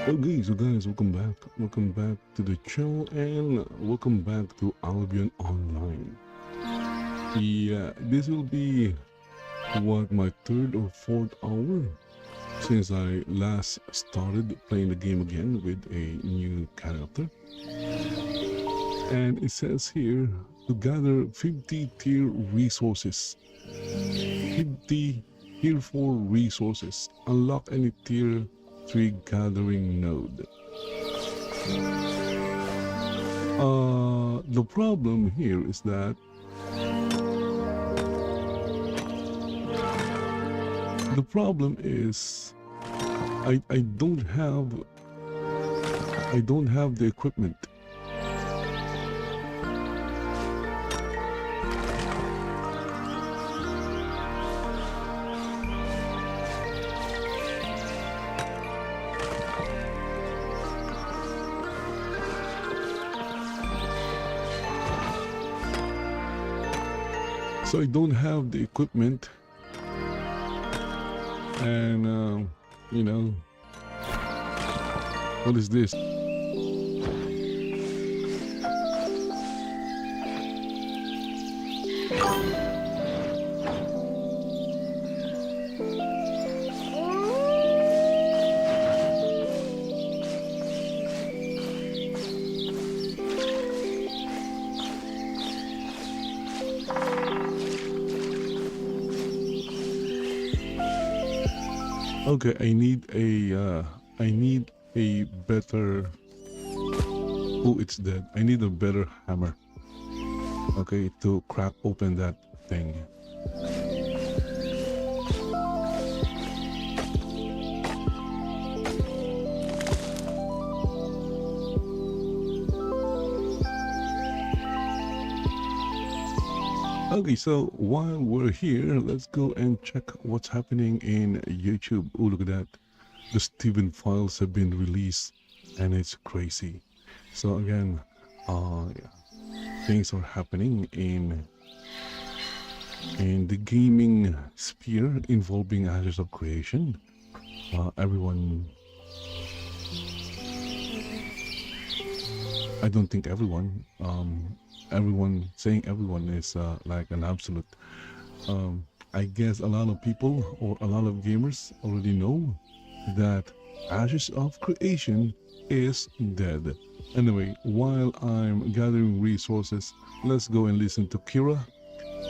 Okay, so guys, welcome back. Welcome back to the channel and welcome back to Albion Online. Yeah, this will be my third or fourth hour since I last started playing the game again with a new character. And it says here to gather 50 tier resources. 50 tier 4 resources. Unlock any tier 3 gathering node. The problem here is that I don't have the equipment. So I don't have the equipment, and you know, what is this? Okay, I need a better. Oh, it's dead. I need a better hammer. Okay, to crack open that thing. Okay, so while we're here, let's go and check what's happening in YouTube. Oh, look at that. The Steven files have been released and it's crazy. So again, things are happening in the gaming sphere involving Ashes of Creation. Everyone, I don't think everyone, saying everyone is like an absolute. I guess a lot of people or a lot of gamers already know that Ashes of Creation is dead. Anyway, while I'm gathering resources, let's go and listen to Kira.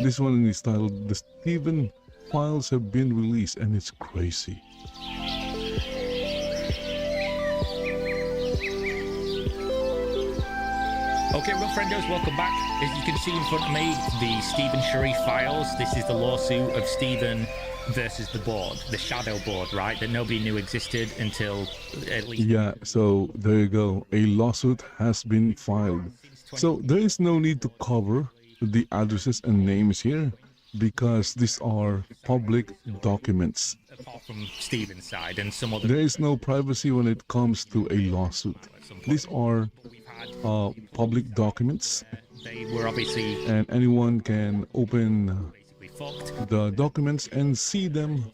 This one is titled "The Steven Files Have Been Released," and it's crazy. Okay, real friendos, welcome back. As you can see in front of me, the Stephen Sharif files. This is the lawsuit of Stephen versus the board, the shadow board, right? That nobody knew existed until at least... Yeah, so there you go. A lawsuit has been filed. So there is no need to cover the addresses and names here because these are public documents. Apart from Stephen's side and some other... There is no privacy when it comes to a lawsuit. These are public documents. They were obviously... And anyone can open the documents and see them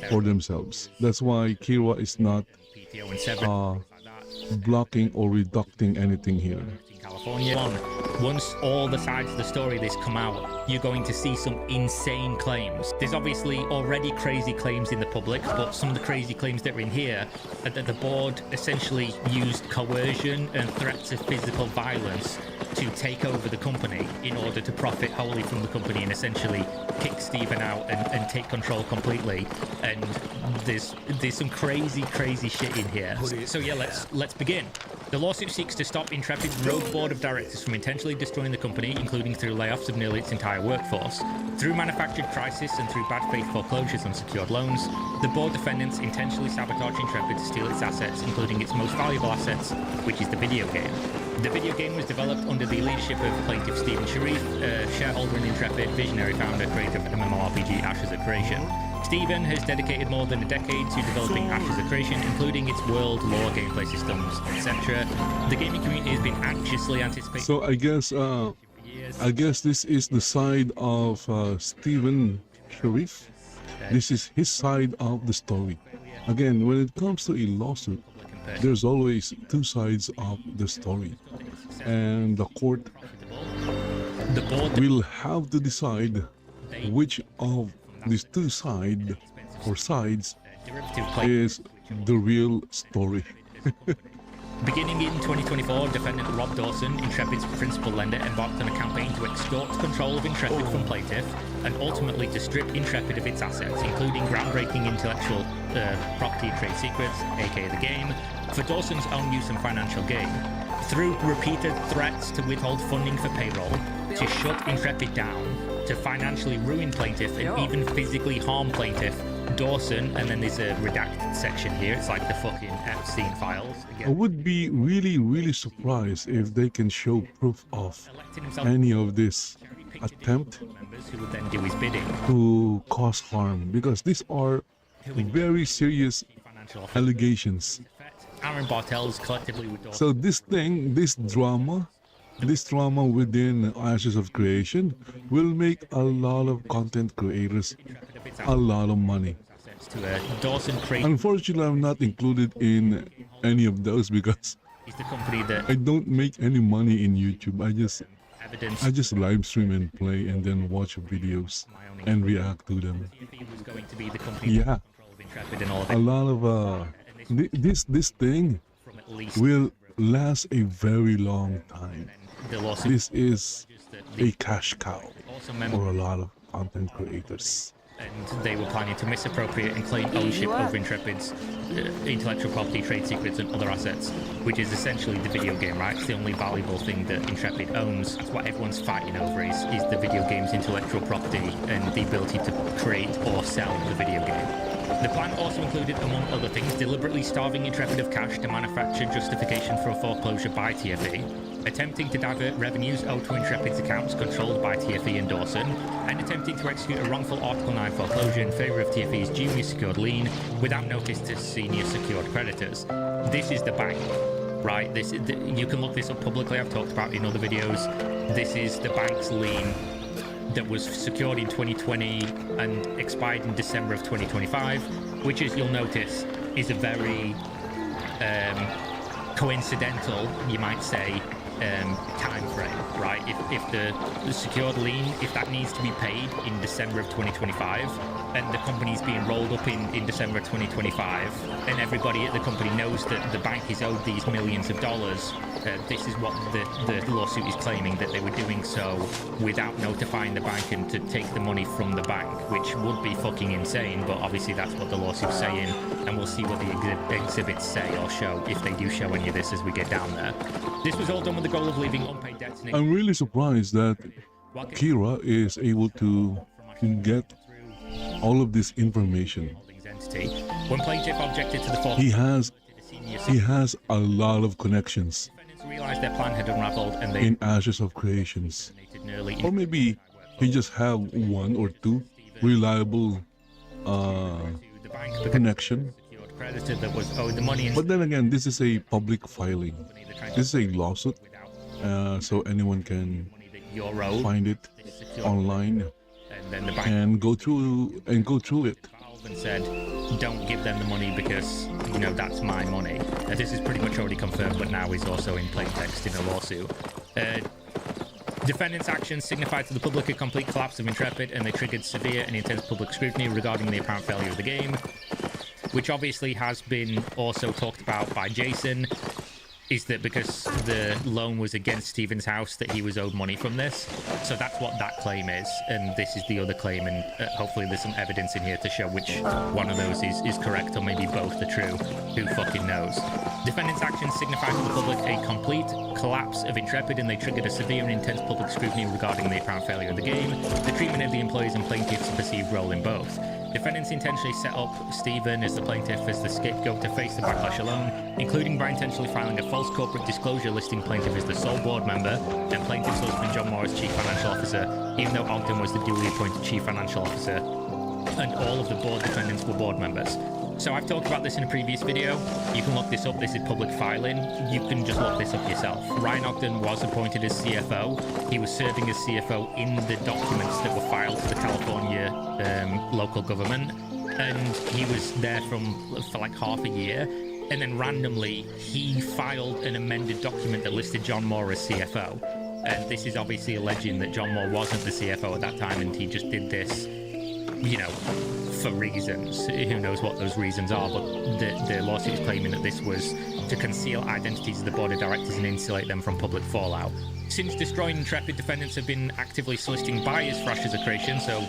for themselves. That's why Kira is not blocking or reducting anything here. California. Once all the sides of the story of this come out, you're going to see some insane claims. There's obviously already crazy claims in the public, but some of the crazy claims that are in here are that the board essentially used coercion and threats of physical violence to take over the company in order to profit wholly from the company and essentially kick Stephen out and take control completely. And there's some crazy shit in here. So yeah, let's begin. The lawsuit seeks to stop Intrepid's rogue board of directors from intentionally destroying the company, including through layoffs of nearly its entire workforce. Through manufactured crisis and through bad faith foreclosures on secured loans, the board defendants intentionally sabotage Intrepid to steal its assets, including its most valuable assets, which is the video game. The video game was developed under the leadership of plaintiff Stephen Sharif, shareholder in Intrepid, visionary founder, creator of MMORPG Ashes of Creation. Stephen has dedicated more than a decade to developing Ashes of Creation, including its world, lore, gameplay systems, etc. The gaming community has been anxiously anticipating... So I guess this is the side of Stephen Sharif. This is his side of the story. Again, when it comes to a lawsuit, there's always two sides of the story, and the court The board will have to decide which of these two sides derivative claim. is the real story. Beginning in 2024, defendant Rob Dawson, Intrepid's principal lender, embarked on a campaign to extort control of Intrepid from plaintiff and ultimately to strip Intrepid of its assets, including groundbreaking intellectual property and trade secrets, aka the game, for Dawson's own use and financial gain. Through repeated threats to withhold funding for payroll, to shut Intrepid down, to financially ruin plaintiff and even physically harm plaintiff, Dawson, and then there's a redacted section here, it's like the fucking Epstein files. I would be really surprised if they can show proof of any of this attempt Who would then do his bidding. to cause harm, because these are very serious allegations. Aaron Bartels collectively with Dawson. So this drama within Ashes of Creation will make a lot of content creators a lot of money. To Dawson Creek Unfortunately, I'm not included in any of those because is the company that I don't make any money in YouTube. evidence I just live stream and play and then watch videos and react to them. was going to be the company Yeah, that control of Intrepid and all of a it lot of this thing from at least will last a very long time. the lawsuit. This is a cash cow Also for a lot of content creators. and they were planning to misappropriate and claim ownership over Intrepid's intellectual property, trade secrets, and other assets, which is essentially the video game, right? It's the only valuable thing that Intrepid owns. That's what everyone's fighting over is the video game's intellectual property and the ability to create or sell the video game. The plan also included, among other things, deliberately starving Intrepid of cash to manufacture justification for a foreclosure by TFE, attempting to divert revenues owed to Intrepid's accounts controlled by TFE and Dawson, and attempting to execute a wrongful Article 9 foreclosure in favour of TFE's junior secured lien without notice to senior secured creditors. This is the bank, right? You can look this up publicly. I've talked about it in other videos. This is the bank's lien that was secured in 2020 and expired in December of 2025, which, as you'll notice, is a very coincidental, you might say, time frame, right? If the secured lien, if that needs to be paid in December of 2025, and the company's being rolled up in December 2025, and everybody at the company knows that the bank is owed these millions of dollars, this is what the lawsuit is claiming, that they were doing so without notifying the bank and to take the money from the bank, which would be fucking insane, but obviously that's what the lawsuit's saying, and we'll see what the exhibits say or show, if they do show any of this as we get down there. This was all done with the goal of leaving unpaid debts. I'm really surprised that Kira is able to get all of this information. When plaintiff objected to the foreclosure, He has a lot of connections defendants realized their plan had unraveled and they in Ashes of Creations. terminated nearly Or maybe he just have one or two reliable the bank because connection. secured creditor that was owed the money and But then again, this is a public filing. This is a lawsuit, so anyone can you're owed find it online and then the bank and go through it. and said, don't give them the money because, you know, that's my money. This is pretty much already confirmed, but now is also in plain text in a lawsuit. Defendants' actions signified to the public a complete collapse of Intrepid, and they triggered severe and intense public scrutiny regarding the apparent failure of the game, which obviously has been also talked about by Jason, is that because the loan was against Stephen's house that he was owed money from this. So that's what that claim is, and this is the other claim, and hopefully there's some evidence in here to show which one of those is correct, or maybe both are true. Who fucking knows? Defendants' actions signified to the public a complete collapse of Intrepid, and they triggered a severe and intense public scrutiny regarding the apparent failure of the game, the treatment of the employees and plaintiffs' perceived role in both. Defendants intentionally set up Stephen as the plaintiff as the scapegoat to face the backlash alone, including by intentionally filing a false corporate disclosure listing plaintiff as the sole board member and plaintiff's husband John Morris chief financial officer, even though Ogden was the duly appointed chief financial officer, and all of the board defendants were board members. So I've talked about this in a previous video. You can look this up. This is public filing. You can just look this up yourself. Ryan Ogden was appointed as CFO. He was serving as CFO in the documents that were filed to the California local government, and he was there for like half a year. and then randomly he filed an amended document that listed John Moore as CFO. And this is obviously alleging that John Moore wasn't the CFO at that time, and he just did this, you know, for reasons. Who knows what those reasons are, but the lawsuit is claiming that this was to conceal identities of the board of directors and insulate them from public fallout. Since destroying Intrepid, defendants have been actively soliciting buyers for Ashes of Creation, so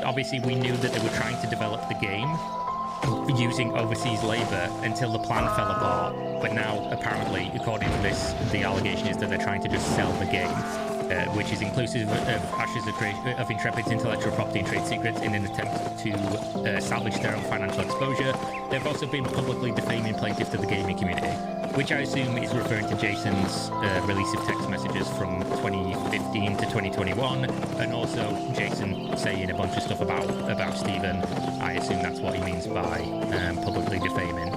obviously we knew that they were trying to develop the game using overseas labor until the plan fell apart. But now, apparently, according to this, the allegation is that they're trying to just sell the game, which is inclusive of Ashes of Intrepid's intellectual property and trade secrets in an attempt to salvage their own financial exposure. They've also been publicly defaming plaintiffs to the gaming community, which I assume is referring to Jason's release of text messages from 2015 to 2021, and also Jason saying a bunch of stuff about Stephen. I assume that's what he means by publicly defaming.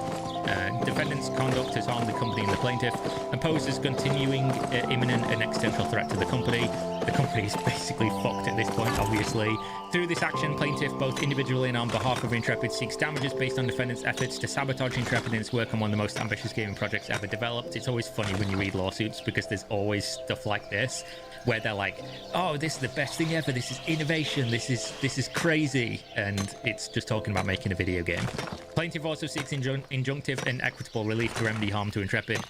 Defendant's conduct has harmed the company and the plaintiff and poses continuing imminent and existential threat to the company. The company is basically fucked at this point, obviously. Through this action, plaintiff, both individually and on behalf of Intrepid, seeks damages based on defendant's efforts to sabotage Intrepid in its work on one of the most ambitious gaming projects ever developed. It's always funny when you read lawsuits because there's always stuff like this where they're like, oh, this is the best thing ever, this is innovation, this is crazy, and it's just talking about making a video game. Plaintiff also seeks injunctive and equitable relief to remedy harm to Intrepid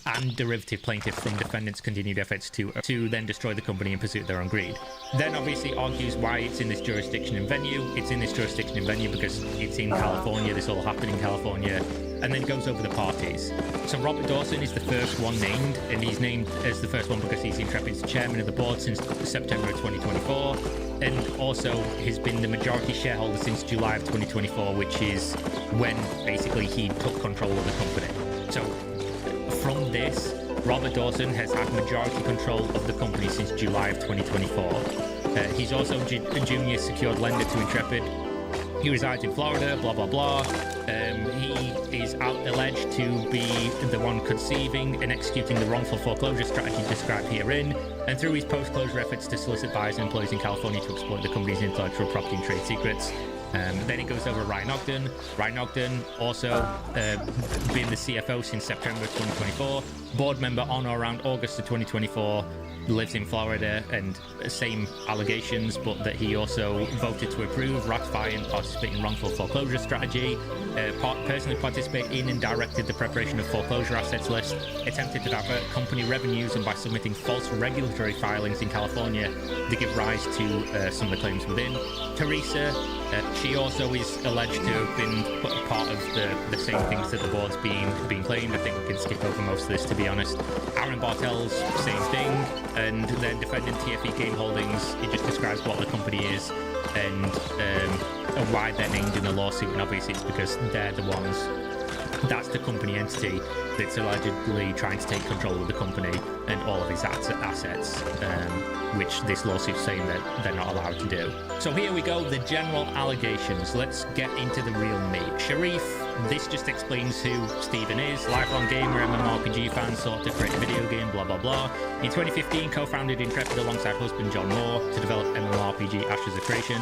and derivative plaintiff from defendants' continued efforts to then destroy the company in pursuit of their own greed. Then obviously argues why it's in this jurisdiction and venue. It's in this jurisdiction and venue because it's in California, this all happened in California, and then goes over the parties. So Robert Dawson is the first one named, and he's named as the first one because he's Intrepid's chairman of the board since September of 2024, and also has been the majority shareholder since July of 2024, which is when basically he took control of the company. So from this, Robert Dawson has had majority control of the company since July of 2024. He's also a junior secured lender to Intrepid. He resides in Florida, blah, blah, blah. He is alleged to be the one conceiving and executing the wrongful foreclosure strategy described herein, and through his post-closure efforts to solicit buyers and employees in California to exploit the company's intellectual property and trade secrets. Then it goes over Ryan Ogden. Ryan Ogden also been the CFO since September 2024, board member on or around August of 2024, lives in Florida, and same allegations, but that he also voted to approve, ratify, and participate in wrongful foreclosure strategy, personally participate in and directed the preparation of foreclosure assets list, attempted to divert company revenues, and by submitting false regulatory filings in California that give rise to some of the claims within. Teresa, she also is alleged to have been part of the same things that the board's being claimed. I think we can skip over most of this, to be honest. Aaron Bartels, same thing. And then defendant TFE Game Holdings, it just describes what the company is and why they're named in the lawsuit, and obviously it's because they're the ones, that's the company entity that's allegedly trying to take control of the company and all of its assets, which this lawsuit's saying that they're not allowed to do. So here we go, the general allegations. Let's get into the real meat. Sharif, this just explains who Stephen is. Lifelong gamer, MMORPG fan, sought to create a video game, blah, blah, blah. In 2015, co-founded Intrepid alongside husband John Moore to develop MMORPG Ashes of Creation.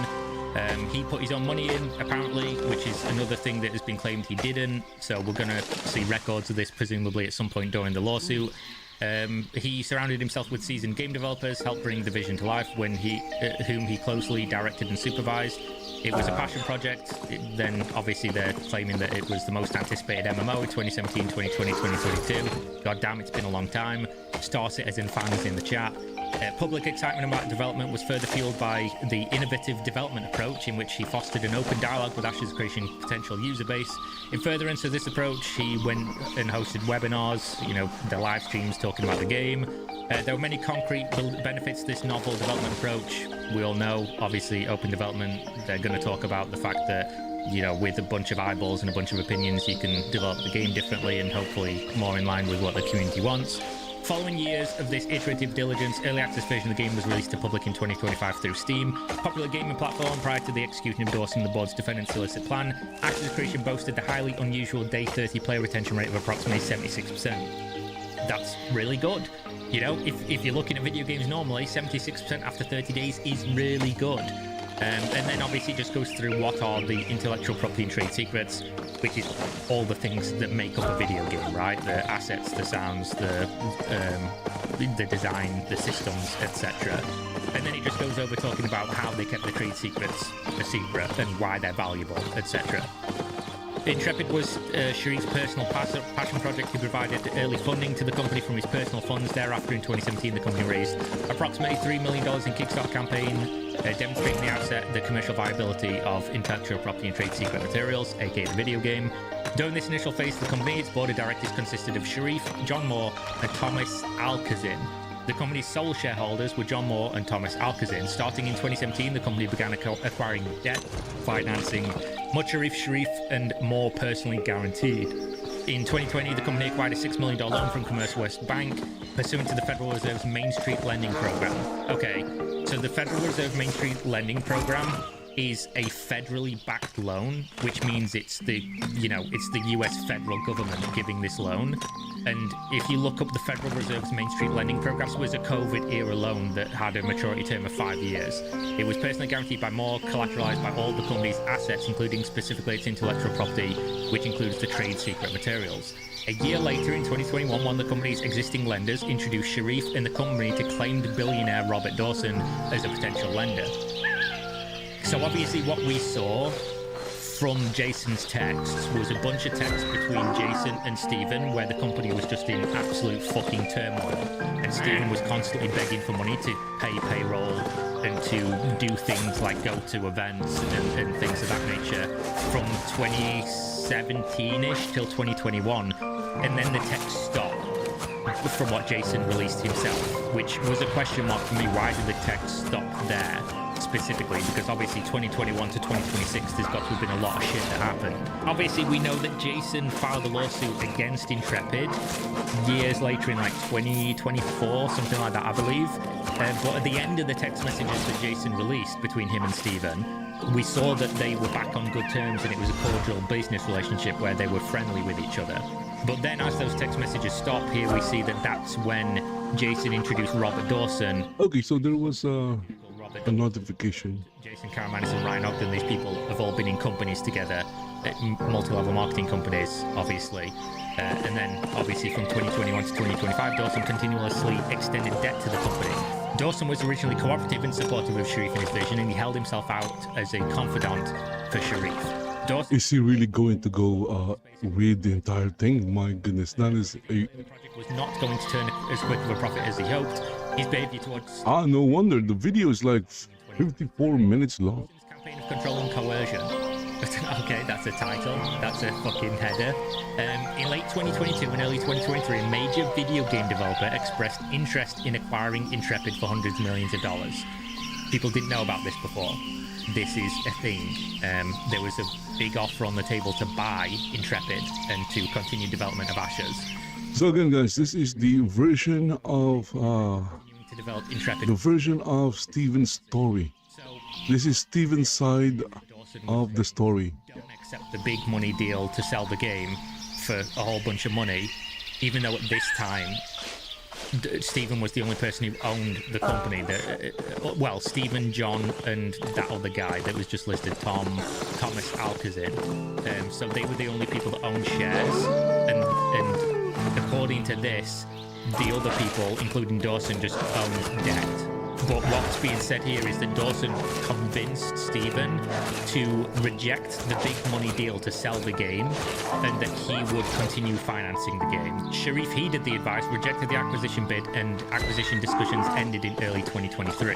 He put his own money in, apparently, which is another thing that has been claimed he didn't. So we're going to see records of this, presumably at some point during the lawsuit. He surrounded himself with seasoned game developers, helped bring the vision to life whom he closely directed and supervised. It was a passion project. Then obviously they're claiming that it was the most anticipated MMO in 2017, 2020, 2022. God damn, it's been a long time. Star Citizen fans in the chat. Public excitement about development was further fueled by the innovative development approach in which he fostered an open dialogue with Ashes Creation potential user base. In furtherance of this approach, he went and hosted webinars, the live streams talking about the game. There were many concrete benefits to this novel development approach. We all know, obviously, open development, they're going to talk about the fact that with a bunch of eyeballs and a bunch of opinions, you can develop the game differently and hopefully more in line with what the community wants. Following years of this iterative diligence, early access version of the game was released to public in 2025 through Steam. Popular gaming platform prior to the executing and endorsing the board's defendant's illicit plan, Ashes of Creation boasted the highly unusual day 30 player retention rate of approximately 76%. That's really good. If you're looking at video games normally, 76% after 30 days is really good. And then obviously it just goes through what are the intellectual property and trade secrets, which is all the things that make up a video game, right? The assets, the sounds, the design, the systems, etc. And then it just goes over talking about how they kept the trade secrets a secret and why they're valuable, etc. Intrepid was Sharif's personal passion project. He provided early funding to the company from his personal funds. Thereafter, in 2017, the company raised approximately $3 million in Kickstarter campaign, demonstrating the outset the commercial viability of intellectual property and trade secret materials, aka the video game. During this initial phase of the company, its board of directors consisted of Sharif, John Moore, and Thomas Alkazin. The company's sole shareholders were John Moore and Thomas Alkazin. Starting in 2017, the company began acquiring debt financing, much Sharif and Moore personally guaranteed. In 2020, the company acquired a $6 million loan from Commerce West Bank, pursuant to the Federal Reserve's Main Street Lending Program. Okay, so the Federal Reserve Main Street Lending Program is a federally backed loan, which means it's the US federal government giving this loan. And if you look up the Federal Reserve's Main Street Lending Program, it was a COVID-era loan that had a maturity term of 5 years. It was personally guaranteed by Moore, collateralized by all the company's assets, including specifically its intellectual property, which includes the trade secret materials. A year later, in 2021, one of the company's existing lenders introduced Sharif and the company to claimed billionaire Robert Dawson as a potential lender. So obviously what we saw from Jason's texts was a bunch of texts between Jason and Stephen where the company was just in absolute fucking turmoil, and Stephen was constantly begging for money to pay payroll and to do things like go to events and things of that nature from 2017-ish till 2021, and then the text stopped from what Jason released himself, which was a question mark for me. Why did the text stop there specifically? Because obviously 2021 to 2026 there's got to have been a lot of shit that happened. Obviously we know that Jason filed a lawsuit against Intrepid years later in like 2024, something like that, I believe. But at the end of the text messages that Jason released between him and Stephen, we saw that they were back on good terms and it was a cordial business relationship where they were friendly with each other. But then as those text messages stop, here we see that that's when Jason introduced Robert Dawson. Okay, so there was a notification. Jason Karamanis and Ryan Ogden, these people have all been in companies together, multi-level marketing companies, obviously. And then, obviously, from 2021 to 2025, Dawson continuously extended debt to the company. Dawson was originally cooperative and supportive of Sharif in his vision, and he held himself out as a confidant for Sharif. Is he really going to go read the entire thing? My goodness, that is a... The project was not going to turn as quick of a profit as he hoped. His behavior towards... no wonder. The video is like 54 minutes long. Campaign of control and coercion. Okay, that's a title. That's a fucking header. In late 2022 and early 2023, a major video game developer expressed interest in acquiring Intrepid for hundreds of millions of dollars. People didn't know about this before. This is a thing. There was a big offer on the table to buy Intrepid and to continue development of Ashes. So again, guys, this is the version of to develop Intrepid. the version of Steven's story. This is Steven's side of the story. Don't accept the big money deal to sell the game for a whole bunch of money, even though at this time Stephen was the only person who owned the company. Well, Stephen, John, and that other guy that was just listed, Thomas Alkazin. So they were the only people that owned shares, and according to this, the other people, including Dawson, just owned debt. But what's being said here is that Dawson convinced Stephen to reject the big money deal to sell the game and that he would continue financing the game. Sharif heeded the advice, rejected the acquisition bid, and acquisition discussions ended in early 2023.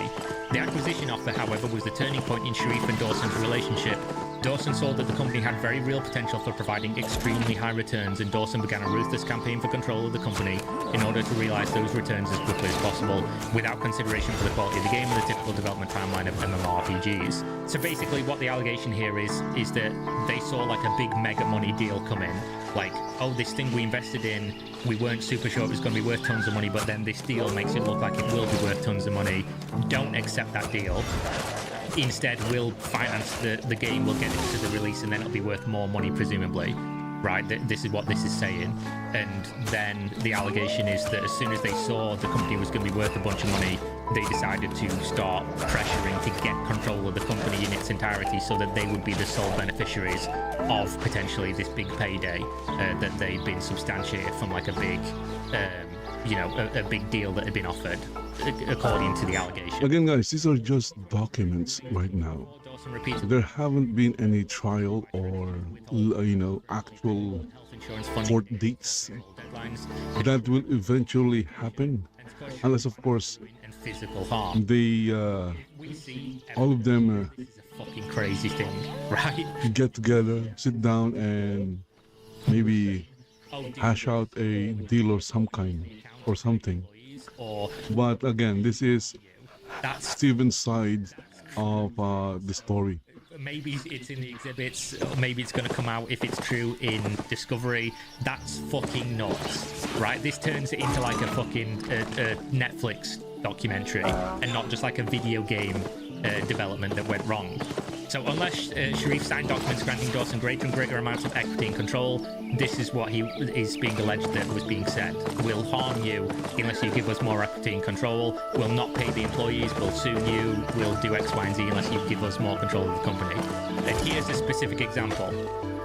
The acquisition offer, however, was the turning point in Sharif and Dawson's relationship. Dawson saw that the company had very real potential for providing extremely high returns, and Dawson began a ruthless campaign for control of the company in order to realize those returns as quickly as possible, without consideration for the quality of the game and the typical development timeline of MMORPGs. So basically what the allegation here is that they saw like a big mega money deal come in, like, oh, this thing we invested in, we weren't super sure it was going to be worth tons of money, but then this deal makes it look like it will be worth tons of money. Don't accept that deal. Instead, we'll finance the game, we'll get it to the release, and then it'll be worth more money, presumably. Right? This is what this is saying. And then the allegation is that as soon as they saw the company was going to be worth a bunch of money, they decided to start pressuring to get control of the company in its entirety so that they would be the sole beneficiaries of potentially this big payday that they'd been substantiated from like a big, a big deal that had been offered, according to the allegation. Again, guys, these are just documents right now. There haven't been any trial or, actual court dates that will eventually happen, unless, of course, physical harm. they, all of them, Fucking crazy thing, right? get together, sit down, and maybe hash out a deal or some kind or something. But again, this is Steven's side of the story. Maybe it's in the exhibits, or maybe it's going to come out if it's true in Discovery. That's fucking nuts, right? This turns it into like a fucking Netflix documentary and not just like a video game development that went wrong. So unless Sharif signed documents granting Dawson greater and greater amounts of equity and control, this is what he is being alleged that was being said. We'll harm you unless you give us more equity and control. We'll not pay the employees. We'll sue you. We'll do X, Y, and Z unless you give us more control of the company. And here's a specific example,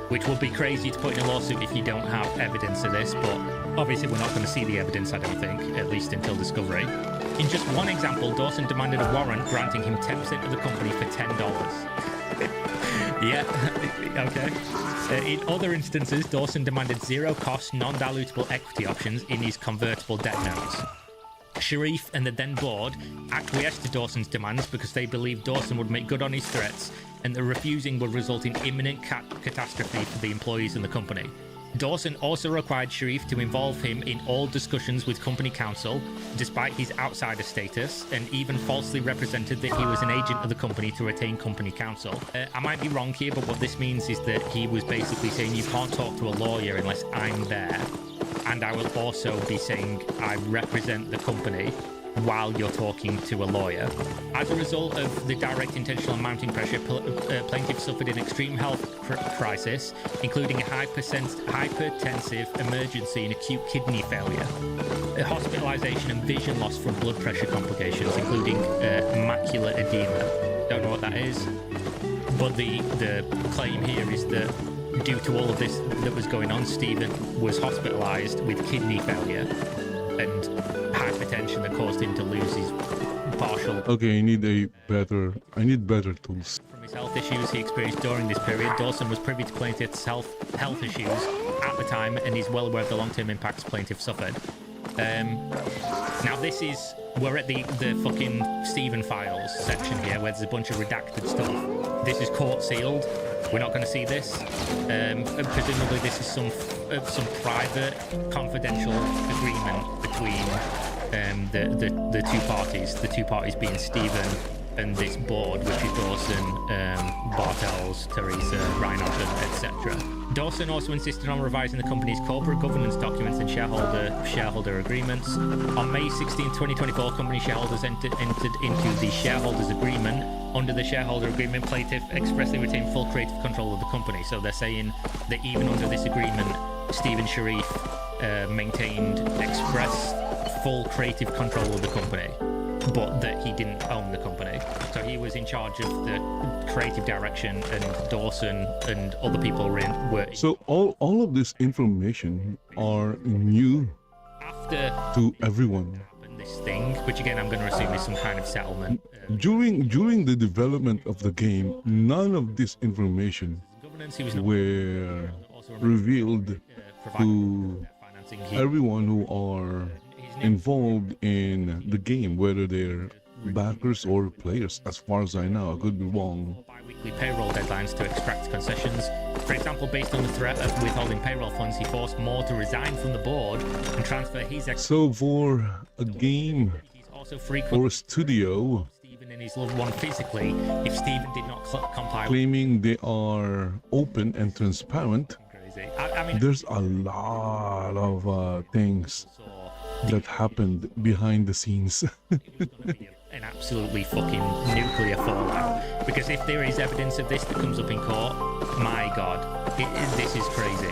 which will be crazy to put in a lawsuit if you don't have evidence of this, but obviously we're not going to see the evidence, I don't think, at least until Discovery. In just one example, Dawson demanded a warrant granting him 10% of the company for $10. Yeah, okay. In other instances, Dawson demanded zero-cost, non-dilutable equity options in his convertible debt notes. Sharif and the then board acquiesced to Dawson's demands because they believed Dawson would make good on his threats and that refusing would result in imminent catastrophe for the employees and the company. Dawson also required Sharif to involve him in all discussions with company counsel, despite his outsider status, and even falsely represented that he was an agent of the company to retain company counsel. I might be wrong here, but what this means is that he was basically saying you can't talk to a lawyer unless I'm there, and I will also be saying I represent the company while you're talking to a lawyer. As a result of the direct intentional and mounting pressure, plaintiff suffered an extreme health crisis, including a hypertensive emergency and acute kidney failure, hospitalization and vision loss from blood pressure complications, including macular edema. Don't know what that is, but the claim here is that due to all of this that was going on, Stephen was hospitalized with kidney failure and hypertension that caused him to lose his partial. Okay, I need better tools. From his health issues he experienced during this period, Dawson was privy to plaintiff's health issues at the time and is well aware of the long-term impacts plaintiff suffered. Now we're at the fucking Stephen files section here where there's a bunch of redacted stuff. This is court sealed. We're not going to see this. Presumably this is some private, confidential agreement between the two parties. The two parties being Stephen and this board, which is Dawson, Bartels, Teresa, Reinhardt, etc. Dawson also insisted on revising the company's corporate governance documents and shareholder agreements. On May 16, 2024, company shareholders entered into the shareholders agreement. Under the shareholder agreement, plaintiff expressly retained full creative control of the company. So they're saying that even under this agreement, Stephen Sharif maintained express full creative control of the company, but that he didn't own the company. So he was in charge of the creative direction, and Dawson and other people were. So all of this information are new after to everyone. This thing, which again I'm going to assume is some kind of settlement. During the development of the game, none of this information were revealed to everyone who are involved in the game, whether they're backers or players. As far as I know, I could be wrong. Bi-weekly payroll deadlines to extract concessions. For example, based on the threat of withholding payroll funds, he forced Moore to resign from the board and transfer his. So for a game or a studio, Stephen and his loved one physically, if Stephen did not comply, claiming they are open and transparent, I mean, there's a lot of things that happened behind the scenes. an absolutely fucking nuclear fallout. Because if there is evidence of this that comes up in court, my God, this is crazy.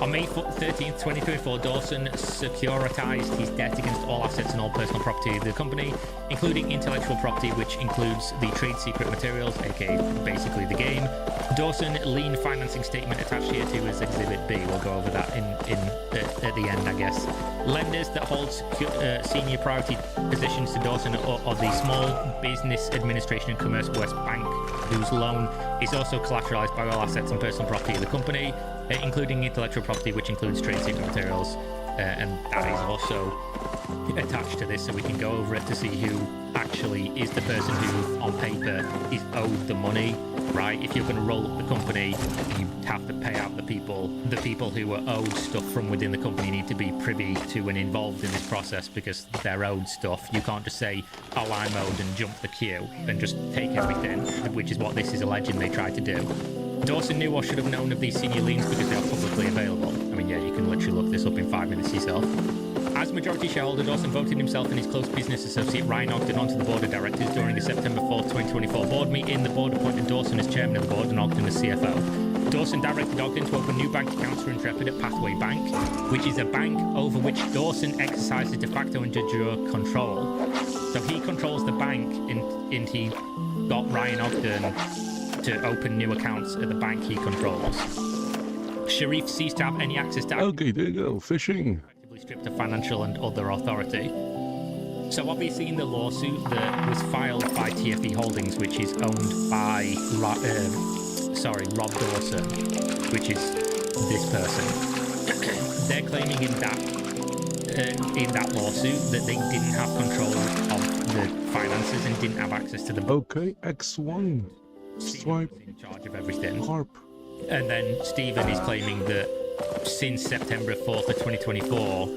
On May 13th, 2024, Dawson securitized his debt against all assets and all personal property of the company, including intellectual property, which includes the trade secret materials, aka basically the game. Dawson lien financing statement attached here to as Exhibit B. We'll go over that at the end, I guess. Lenders that hold senior priority positions to Dawson are the Small Business Administration and Commerce West Bank, whose loan is also collateralized by all assets and personal property of the company, including intellectual property, which includes trade secret materials, and that is also attached to this, so we can go over it to see who actually is the person who, on paper, is owed the money, right? If you're going to roll up the company, you have to pay out the people. The people who are owed stuff from within the company need to be privy to and involved in this process because they're owed stuff. You can't just say, oh, I'm owed, and jump the queue and just take everything, which is what this is alleging they tried to do. Dawson knew or should have known of these senior liens because they are publicly available. I mean, yeah, you can literally look this up in 5 minutes yourself. As majority shareholder, Dawson voted himself and his close business associate Ryan Ogden onto the board of directors during the September 4th, 2024 board meeting. The board appointed Dawson as chairman of the board and Ogden as CFO. Dawson directed Ogden to open new bank accounts for Intrepid at Pathway Bank, which is a bank over which Dawson exercises de facto and de jure control. So he controls the bank, and he got Ryan Ogden to open new accounts at the bank he controls. Sharif ceased to have any access to... Okay, there you go, fishing. Stripped of financial and other authority. So obviously in the lawsuit that was filed by TFE Holdings, which is owned by Rob Dawson, which is this person, they're claiming in that lawsuit that they didn't have control of the finances and didn't have access to the... Okay, X1. Stripe. In charge of everything. Harp. And then Stephen is claiming that since September 4th of 2024,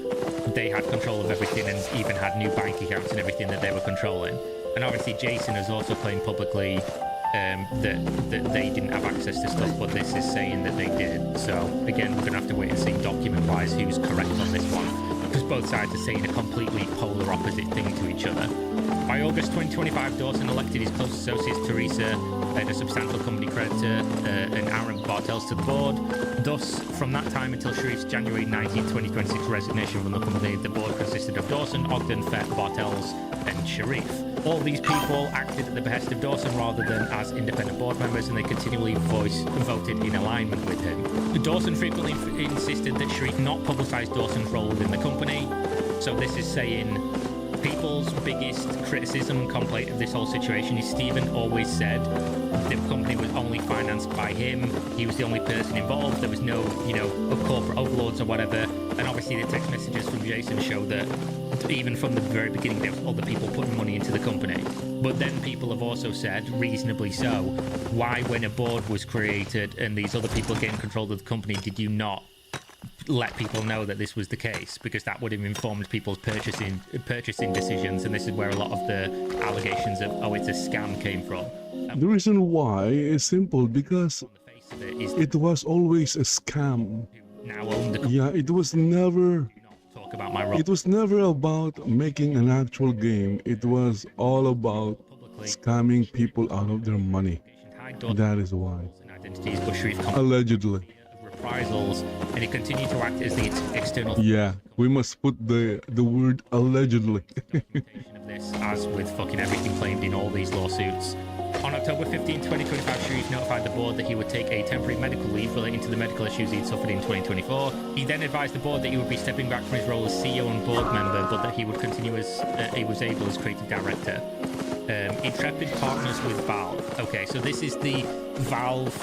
they had control of everything and even had new bank accounts and everything that they were controlling. And obviously Jason has also claimed publicly that they didn't have access to stuff, but this is saying that they did. So again, we're going to have to wait and see document-wise who's correct on this one, because both sides are saying a completely polar opposite thing to each other. By August 2025, Dawson elected his close associates Teresa, a substantial company creditor, and Aaron Bartels to the board. Thus, from that time until Sharif's January 19, 2026 resignation from the company, the board consisted of Dawson, Ogden, Fett, Bartels, and Sharif. All these people acted at the behest of Dawson rather than as independent board members, and they continually voted in alignment with him. Dawson frequently insisted that Sharif not publicize Dawson's role within the company. So this is saying people's biggest criticism and complaint of this whole situation is Stephen always said the company was only financed by him. He was the only person involved. There was no, corporate overlords or whatever. And obviously the text messages from Jason show that even from the very beginning, there was other people putting money into the company. But then people have also said, reasonably so, why when a board was created and these other people gained control of the company, did you not let people know that this was the case? Because that would have informed people's purchasing decisions, and this is where a lot of the allegations of, oh, it's a scam came from. The reason why is simple, because it was always a scam. Now own the company. Yeah, it was never... Talk about my role. It was never about making an actual game. It was all about scamming people out of their money. That is why. Identities, but Sharif Allegedly. Reprisals, and he continued to act as the external. Yeah, we must put the word allegedly. of this, as with fucking everything claimed in all these lawsuits. On October 15, 2025, Sharif notified the board that he would take a temporary medical leave relating to the medical issues he'd suffered in 2024. He then advised the board that he would be stepping back from his role as CEO and board member, but that he would continue as he was able as creative director. Intrepid partners with Valve. Okay, so this is the Valve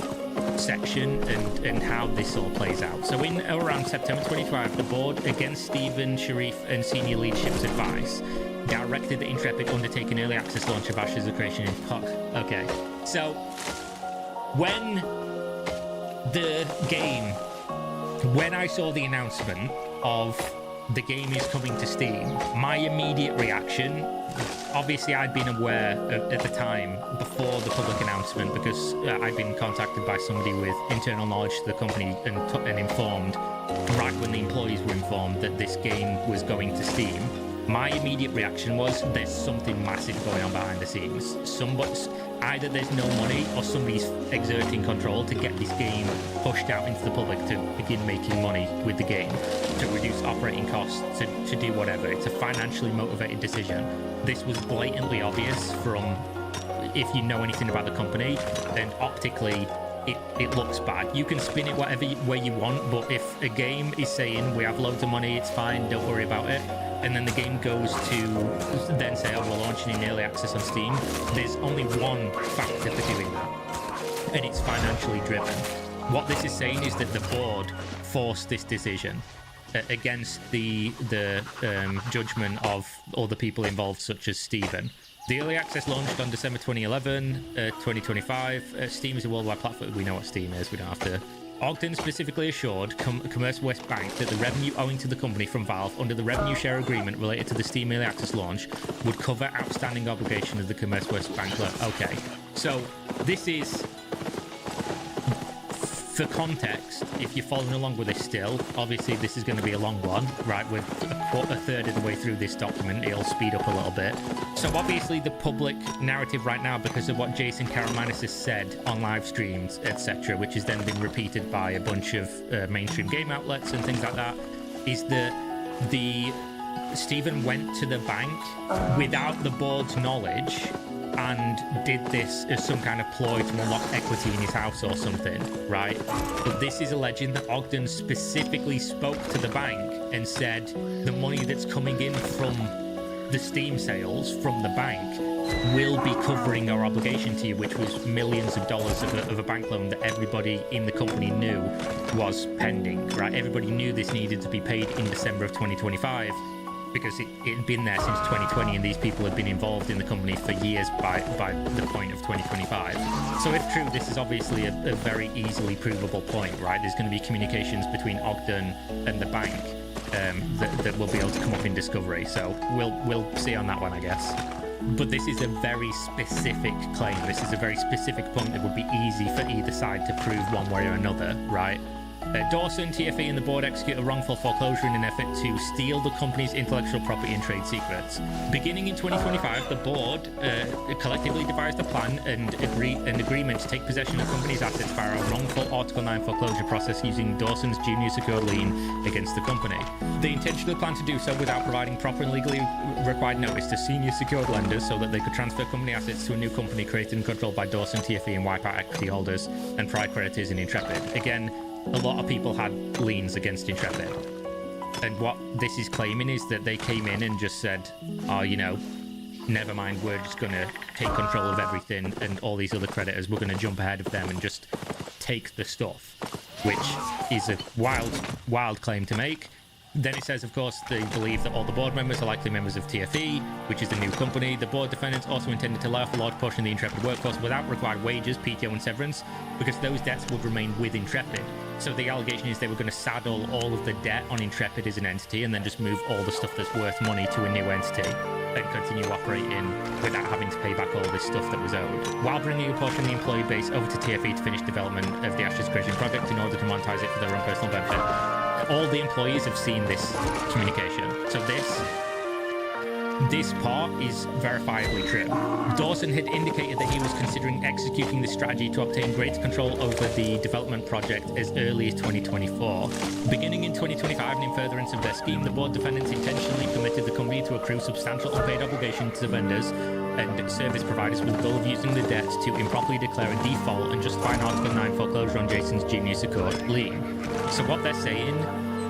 section and how this all plays out. So in around September 25, the board, against Stephen, Sharif, and senior leadership's advice, directed that Intrepid undertake an early access launch of Ashes of Creation in PUC. Okay, so when I saw the announcement of the game is coming to Steam, my immediate reaction, obviously I'd been aware at the time before the public announcement, because I'd been contacted by somebody with internal knowledge to the company and informed right when the employees were informed that this game was going to Steam. My immediate reaction was there's something massive going on behind the scenes. Either there's no money or somebody's exerting control to get this game pushed out into the public to begin making money with the game, to reduce operating costs, to do whatever. It's a financially motivated decision. This was blatantly obvious from, if you know anything about the company, and optically it looks bad. You can spin it whatever way you want, but if a game is saying we have loads of money, it's fine, don't worry about it, and then the game goes to then say, oh, we're launching in early access on Steam, there's only one factor for doing that, and it's financially driven. What this is saying is that the board forced this decision against the judgment of other people involved, such as Stephen. The early access launched on December 2011, 2025. Steam is a worldwide platform. We know what Steam is. We don't have to. Ogden specifically assured Commerce West Bank that the revenue owing to the company from Valve under the revenue share agreement related to the Steam early access launch would cover outstanding obligation of the Commerce West Bank loan. Okay, so this is, for context, if you're following along with this still, obviously this is going to be a long one, right? We're a third of the way through this document. It'll speed up a little bit. So obviously the public narrative right now, because of what Jason Karamanis has said on live streams, etc., which has then been repeated by a bunch of mainstream game outlets and things like that, is that Stephen went to the bank without the board's knowledge and did this as some kind of ploy to unlock equity in his house or something, right? But this is alleging that Ogden specifically spoke to the bank and said the money that's coming in from the Steam sales from the bank will be covering our obligation to you, which was millions of dollars of a bank loan that everybody in the company knew was pending, right? Everybody knew this needed to be paid in December of 2025. Because it had been there since 2020, and these people had been involved in the company for years by the point of 2025. So if true, this is obviously a very easily provable point, right? There's going to be communications between Ogden and the bank that will be able to come up in discovery. So we'll see on that one, I guess. But this is a very specific claim. This is a very specific point that would be easy for either side to prove one way or another, right? Dawson, TFE, and the board execute a wrongful foreclosure in an effort to steal the company's intellectual property and trade secrets. Beginning in 2025, the board collectively devised a plan and an agreement to take possession of the company's assets via a wrongful Article 9 foreclosure process using Dawson's junior secured lien against the company. They intentionally planned to do so without providing proper and legally required notice to senior secured lenders so that they could transfer company assets to a new company created and controlled by Dawson, TFE, and wipe out equity holders and prior creditors in Intrepid. Again, a lot of people had liens against Intrepid. And what this is claiming is that they came in and just said, oh, you know, never mind, we're just going to take control of everything, and all these other creditors, we're going to jump ahead of them and just take the stuff, which is a wild claim to make. Then it says, of course, they believe that all the board members are likely members of TFE, which is the new company. The board defendants also intended to lay off a large portion of the Intrepid workforce without required wages, PTO, and severance, because those debts would remain with Intrepid. So the allegation is they were going to saddle all of the debt on Intrepid as an entity and then just move all the stuff that's worth money to a new entity and continue operating without having to pay back all this stuff that was owed, while bringing a portion of the employee base over to TFE to finish development of the Ashes Creation project in order to monetize it for their own personal benefit. All the employees have seen this communication. So this part is verifiably true. Dawson had indicated that he was considering executing this strategy to obtain greater control over the development project as early as 2024. Beginning in 2025 and in furtherance of their scheme, the board defendants intentionally permitted the company to accrue substantial unpaid obligations to the vendors and service providers with the goal of using the debt to improperly declare a default and justify an Article 9 foreclosure on Jason's junior secured lien. So what they're saying,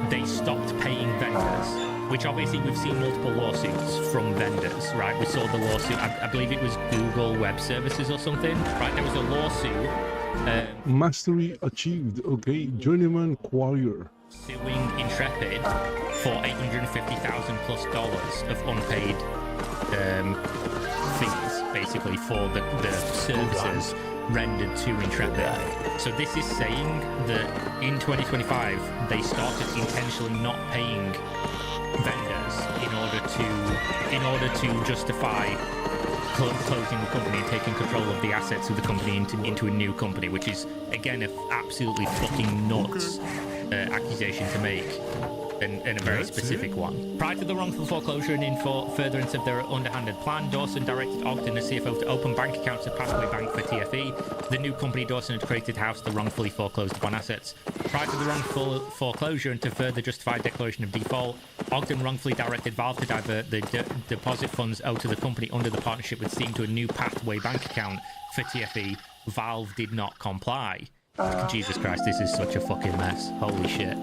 they stopped paying vendors, which obviously we've seen multiple lawsuits from vendors, right? We saw the lawsuit, I believe it was Google Web Services or something, right? There was a lawsuit. Mastery achieved, okay, journeyman quarrier. Suing Intrepid for $850,000 plus of unpaid fees, basically, for the services rendered to Intrepid. So this is saying that in 2025 they started intentionally not paying vendors in order to justify closing the company and taking control of the assets of the company into a new company, which is again an absolutely fucking nuts accusation to make. and a very specific one. Prior to the wrongful foreclosure and in furtherance of their underhanded plan, Dawson directed Ogden, the CFO, to open bank accounts at Pathway Bank for TFE, the new company Dawson had created to house the wrongfully foreclosed upon assets. Prior to the wrongful foreclosure and to further justify declaration of default, Ogden wrongfully directed Valve to divert the deposit funds owed to the company under the partnership with Steam to a new Pathway Bank account for TFE. Valve did not comply. Jesus Christ, this is such a fucking mess. Holy shit.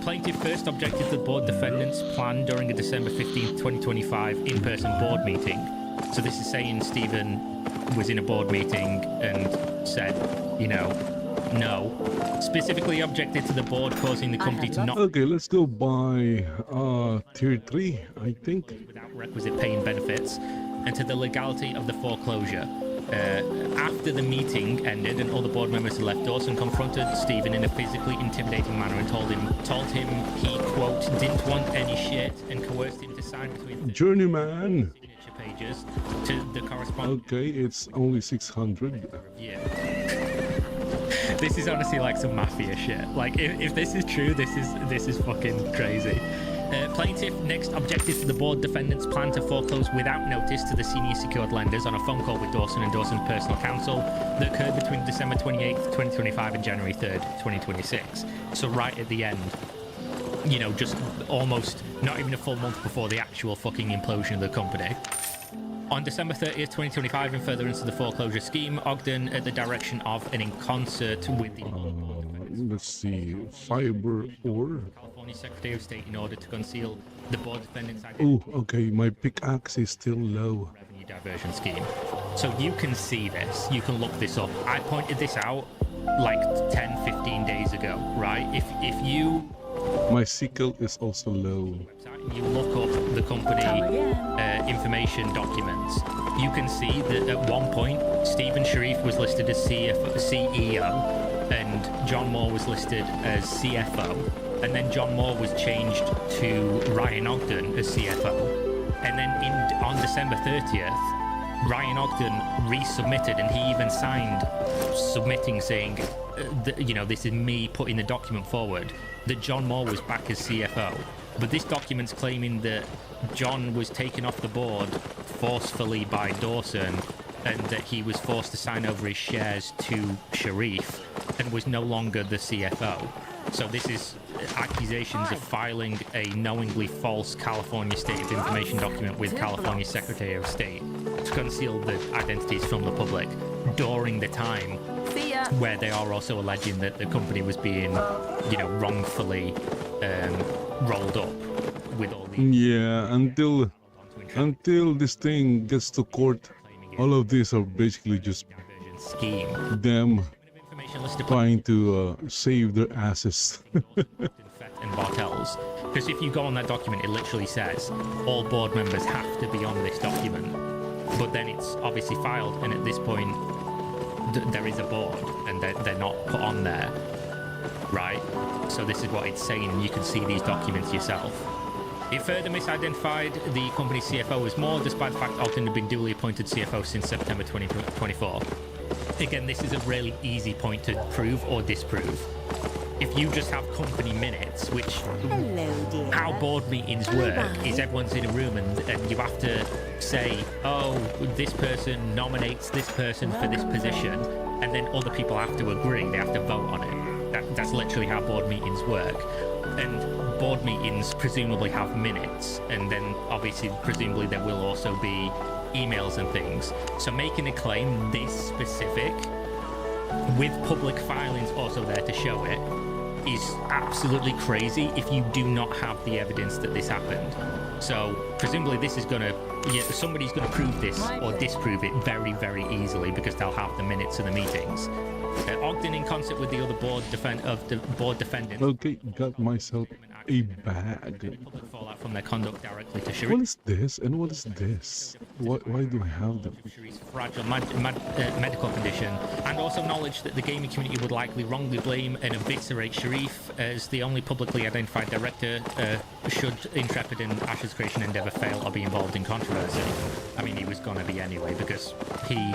Plaintiff first objected to the board defendant's plan during a December 15th, 2025 in-person board meeting. So this is saying Stephen was in a board meeting and said, you know, no. Specifically objected to the board causing the company to not... Okay, let's go by tier 3, I think. ...without requisite paying benefits, and to the legality of the foreclosure. After the meeting ended and all the board members had left, Dawson confronted Stephen in a physically intimidating manner and told him he, quote, didn't want any shit, and coerced him to sign between Journeyman signature pages to the corresponding... Okay, it's only 600. Yeah. This is honestly like some mafia shit. Like, if this is true, this is fucking crazy. Plaintiff next objected to the board defendant's plan to foreclose without notice to the senior secured lenders on a phone call with Dawson and Dawson's personal counsel that occurred between December 28th, 2025 and January 3rd, 2026. So right at the end, you know, just almost not even a full month before the actual fucking implosion of the company. On December 30th, 2025, in furtherance of the foreclosure scheme, Ogden, at the direction of and in concert with the let's see, fiber ore. California Secretary of State, in order to conceal the board defendant's identity. Oh, okay, my pickaxe is still low. Revenue diversion scheme. So you can see this, you can look this up. I pointed this out like 10, 15 days ago, right? If you... My sickle is also low. You look up the company information documents, you can see that at one point Stephen Sharif was listed as CEO and John Moore was listed as CFO, and then John Moore was changed to Ryan Ogden as CFO, and then on December 30th Ryan Ogden resubmitted, and he even signed submitting saying you know, this is me putting the document forward that John Moore was back as CFO. But this document's claiming that John was taken off the board forcefully by Dawson and that he was forced to sign over his shares to Sharif and was no longer the CFO. So this is accusations of filing a knowingly false California State of Information document with California Secretary of State to conceal the identities from the public during the time where they are also alleging that the company was being, you know, wrongfully rolled up with all the... Yeah, until this thing gets to court, all of these are basically just scheme. Them trying to save their asses. And Bartels. Because if you go on that document, it literally says all board members have to be on this document. But then it's obviously filed, and at this point, there is a board, and they're not put on there, right? So this is what it's saying. You can see these documents yourself. It further misidentified the company's CFO as Moore, despite the fact Ogden had been duly appointed CFO since September 2024. Again, this is a really easy point to prove or disprove. If you just have company minutes, which how board meetings work is everyone's in a room and you have to say, oh, this person nominates this person for this position, and then other people have to agree, they have to vote on it. That's literally how board meetings work. And board meetings presumably have minutes, and then obviously presumably there will also be emails and things. So making a claim this specific with public filings also there to show it is absolutely crazy if you do not have the evidence that this happened. So presumably this is gonna, somebody's gonna prove this or disprove it very, very easily because they'll have the minutes of the meetings. Ogden, in concert with the other board defendants. Okay, got myself a bag. Public fallout from their conduct directly to Sharif. What is this and what is this? Why do I have them? Sharif's fragile medical condition, and also knowledge that the gaming community would likely wrongly blame and eviscerate Sharif as the only publicly identified director should Intrepid and Ash's creation endeavor fail or be involved in controversy. I mean, he was gonna be anyway because he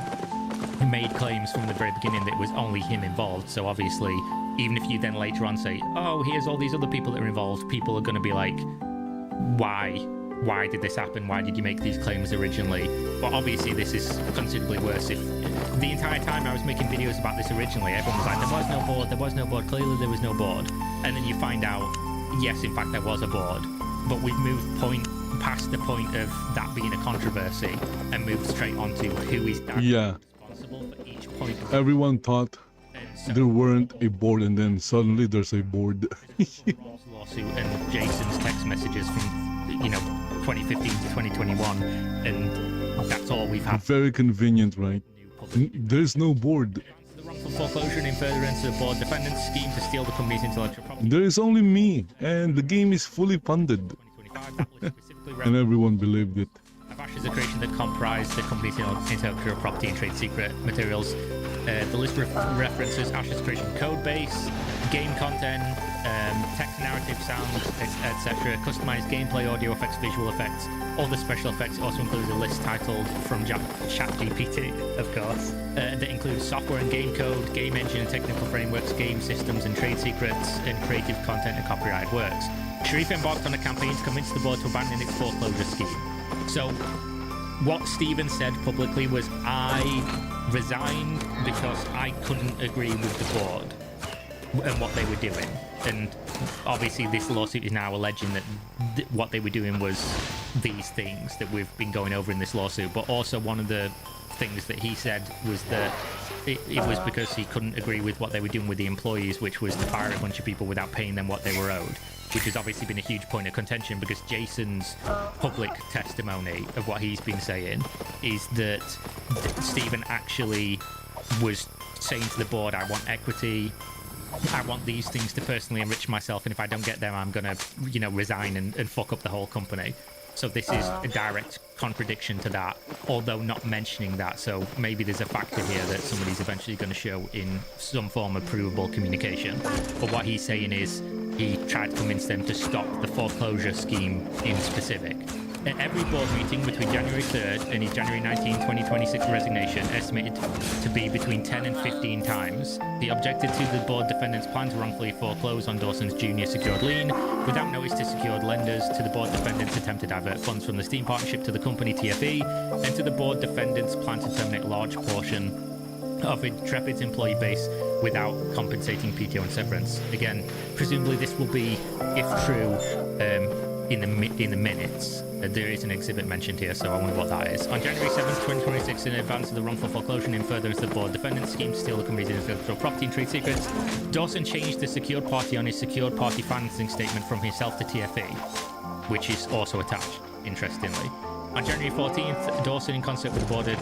made claims from the very beginning that it was only him involved, so obviously even if you then later on say, oh, here's all these other people that are involved, people are going to be like, why did this happen? Why did you make these claims originally? But obviously this is considerably worse. If the entire time I was making videos about this originally, everyone was like, there was no board, clearly there was no board. And then you find out, yes, in fact there was a board, but we've moved past the point of that being a controversy and moved straight onto who is responsible for each point. Everyone thought there weren't a board, and then suddenly there's a board. Rob's lawsuit and Jason's text messages from 2015 to 2021, and that's all we've had. Very convenient, right? There's no board. The wrongful foreclosure and in furtherance of the board defendants' scheme to steal the company's intellectual property. There is only me, and the game is fully funded. And everyone believed it. Ash's creation that comprised the company's intellectual property and trade secret materials. The list references Ash's creation code base, game content, text, narrative, sound, etc., customized gameplay, audio effects, visual effects, all the special effects. It also includes a list titled from ChatGPT, of course, that includes software and game code, game engine and technical frameworks, game systems and trade secrets, and creative content and copyrighted works. Sharif embarked on a campaign to convince the board to abandon its foreclosure scheme. So, what Stephen said publicly was, I resigned because I couldn't agree with the board and what they were doing. And obviously this lawsuit is now alleging that what they were doing was these things that we've been going over in this lawsuit. But also one of the things that he said was that it was because he couldn't agree with what they were doing with the employees, which was to fire a bunch of people without paying them what they were owed, which has obviously been a huge point of contention because Jason's public testimony of what he's been saying is that Stephen actually was saying to the board, I want equity, I want these things to personally enrich myself, and if I don't get them, I'm gonna, resign and fuck up the whole company. So this is a direct contradiction to that, although not mentioning that. So maybe there's a factor here that somebody's eventually going to show in some form of provable communication. But what he's saying is he tried to convince them to stop the foreclosure scheme in specific. At every board meeting between January 3rd and his January 19, 2026 resignation, estimated to be between 10 and 15 times, he objected to the board defendants' plan to wrongfully foreclose on Dawson's junior secured lien, without notice to secured lenders, to the board defendants' attempt to divert funds from the Steam partnership to the company TFE, and to the board defendants' plan to terminate a large portion of Intrepid's employee base without compensating PTO and severance. Again, presumably this will be, if true, in the minutes. There is an exhibit mentioned here, so I wonder what that is. On January 7th, 2026, in advance of the wrongful foreclosure and in furtherance of the board defendant's scheme to steal the company's intellectual property and trade secrets, Dawson changed the secured party on his secured party financing statement from himself to TFE, which is also attached, interestingly. On January 14th, Dawson, in concert with the board of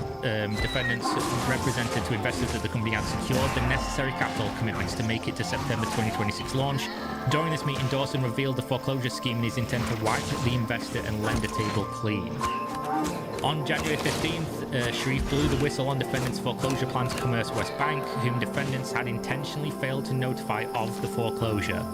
defendants, represented to investors that the company had secured the necessary capital commitments to make it to September 2026 launch. During this meeting, Dawson revealed the foreclosure scheme and his intent to wipe the investor and lender table clean. On January 15th, Sharif blew the whistle on defendants' foreclosure plan to Commerce West Bank, whom defendants had intentionally failed to notify of the foreclosure.